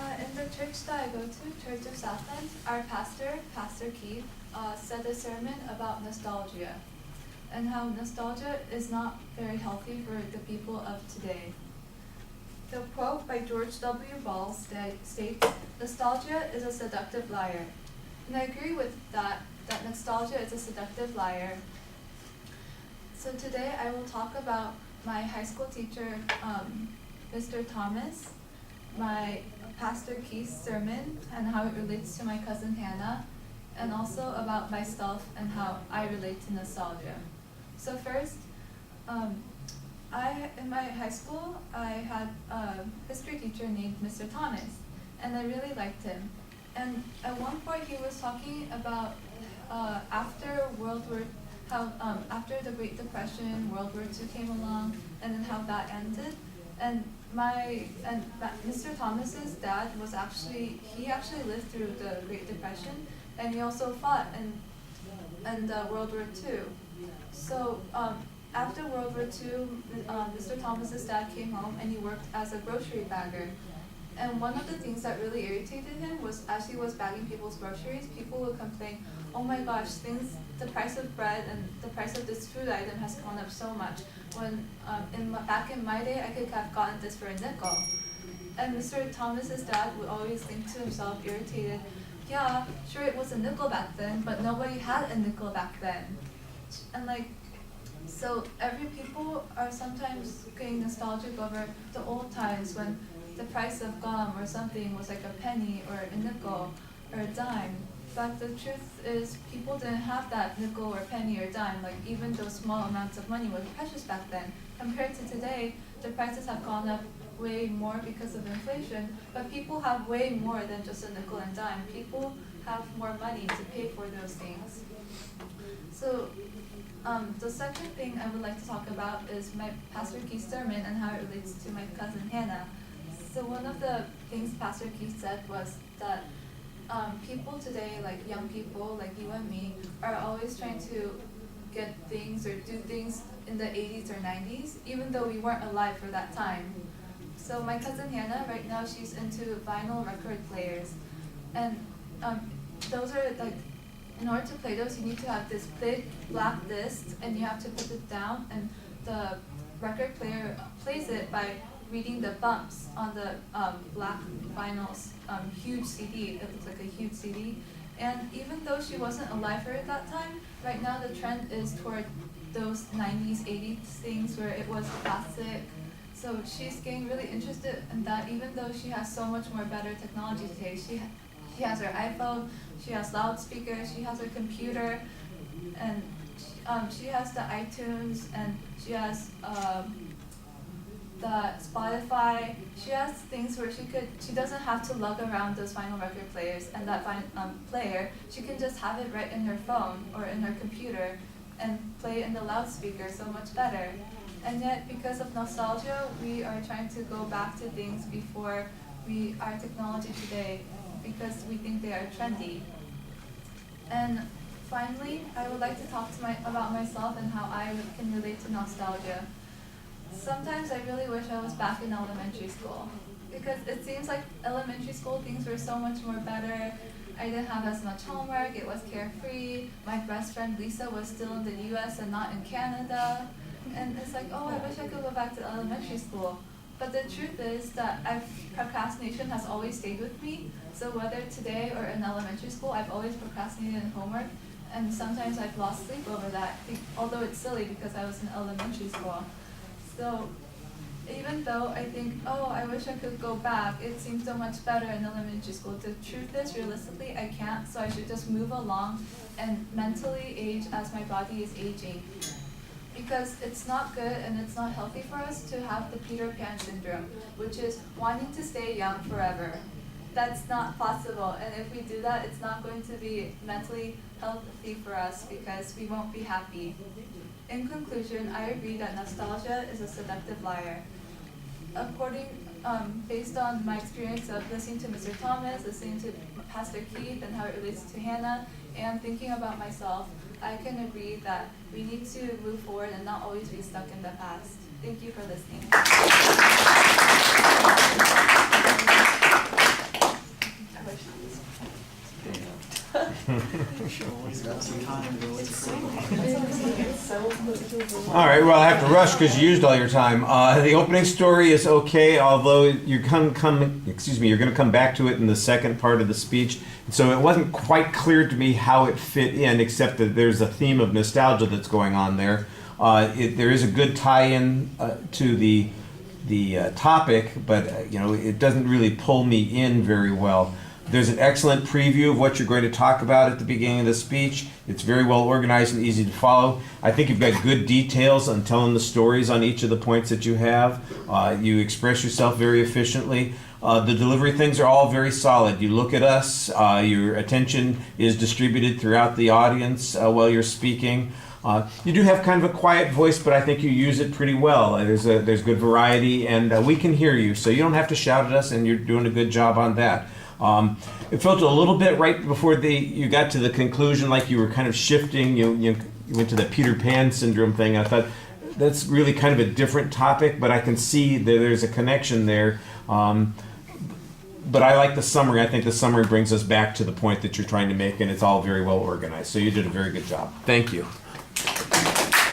In the church that I go to, Church of Southland, our pastor, Pastor Keith, said a sermon about nostalgia and how nostalgia is not very healthy for the people of today. The quote by George W. Ball states, "Nostalgia is a seductive liar." And I agree with that nostalgia is a seductive liar. So today I will talk about my high school teacher, Mr. Thomas, my Pastor Keith's sermon and how it relates to my cousin Hannah, and also about myself and how I relate to nostalgia. So first, in my high school, I had a history teacher named Mr. Thomas, and I really liked him. And at one point he was talking about after the Great Depression, World War II came along, and then how that ended. And Mr. Thomas's dad he actually lived through the Great Depression, and he also fought in World War II. So after World War II, Mr. Thomas's dad came home and he worked as a grocery bagger. And one of the things that really irritated him was as he was bagging people's groceries, people would complain, "Oh my gosh, the price of bread and the price of this food item has gone up so much. When back in my day, I could have gotten this for a nickel." And Mr. Thomas's dad would always think to himself, irritated, "Yeah, sure it was a nickel back then, but nobody had a nickel back then." And so every people are sometimes getting nostalgic over the old times when the price of gum or something was like a penny or a nickel or a dime. But the truth is people didn't have that nickel or penny or dime. Like even those small amounts of money were precious back then. Compared to today, the prices have gone up way more because of inflation, but people have way more than just a nickel and dime. People have more money to pay for those things. So the second thing I would like to talk about is my Pastor Keith's sermon and how it relates to my cousin Hannah. So one of the things Pastor Keith said was that people today, like young people like you and me, are always trying to get things or do things in the 80s or 90s, even though we weren't alive for that time. So my cousin Hannah, right now, she's into vinyl record players. And those are like, in order to play those, you need to have this big black disc, and you have to put it down, and the record player plays it by reading the bumps on the black vinyl's huge CD. It looks like a huge CD. And even though she wasn't alive for it that time, right now the trend is toward those 90s, 80s things where it was classic. So she's getting really interested in that, even though she has so much more better technology today. She has her iPhone, she has loudspeakers, she has her computer, and she has the iTunes, and she has the Spotify. She has things where she doesn't have to lug around those vinyl record players and that player. She can just have it right in her phone or in her computer and play in the loudspeaker so much better. And yet, because of nostalgia, we are trying to go back to things before our technology today, because we think they are trendy. And finally, I would like to talk about myself and how I can relate to nostalgia. Sometimes I really wish I was back in elementary school, because it seems like elementary school things were so much more better. I didn't have as much homework, it was carefree. My best friend Lisa was still in the US and not in Canada. And it's like, oh, I wish I could go back to elementary school. But the truth is that procrastination has always stayed with me. So whether today or in elementary school, I've always procrastinated in homework. And sometimes I've lost sleep over that, although it's silly because I was in elementary school. So even though I think, oh, I wish I could go back, it seems so much better in elementary school. The truth is, realistically, I can't, so I should just move along and mentally age as my body is aging. Because it's not good and it's not healthy for us to have the Peter Pan syndrome, which is wanting to stay young forever. That's not possible, and if we do that, it's not going to be mentally healthy for us because we won't be happy. In conclusion, I agree that nostalgia is a seductive liar. Based on my experience of listening to Mr. Thomas, listening to Pastor Keith and how it relates to Hannah, and thinking about myself, I can agree that we need to move forward and not always be stuck in the past. Thank you for listening. All right, well, I have to rush because you used all your time. The opening story is okay, although you're going to come back to it in the second part of the speech. So it wasn't quite clear to me how it fit in, except that there's a theme of nostalgia that's going on there. There is a good tie-in to the topic, but it doesn't really pull me in very well. There's an excellent preview of what you're going to talk about at the beginning of the speech. It's very well organized and easy to follow. I think you've got good details on telling the stories on each of the points that you have. You express yourself very efficiently. The delivery things are all very solid. You look at us, your attention is distributed throughout the audience while you're speaking. You do have kind of a quiet voice, but I think you use it pretty well. There's good variety, and we can hear you, so you don't have to shout at us, and you're doing a good job on that. It felt a little bit right before you got to the conclusion like you were kind of shifting. You went to the Peter Pan syndrome thing. I thought that's really kind of a different topic, but I can see that there's a connection there. But I like the summary. I think the summary brings us back to the point that you're trying to make, and it's all very well organized. So you did a very good job. Thank you.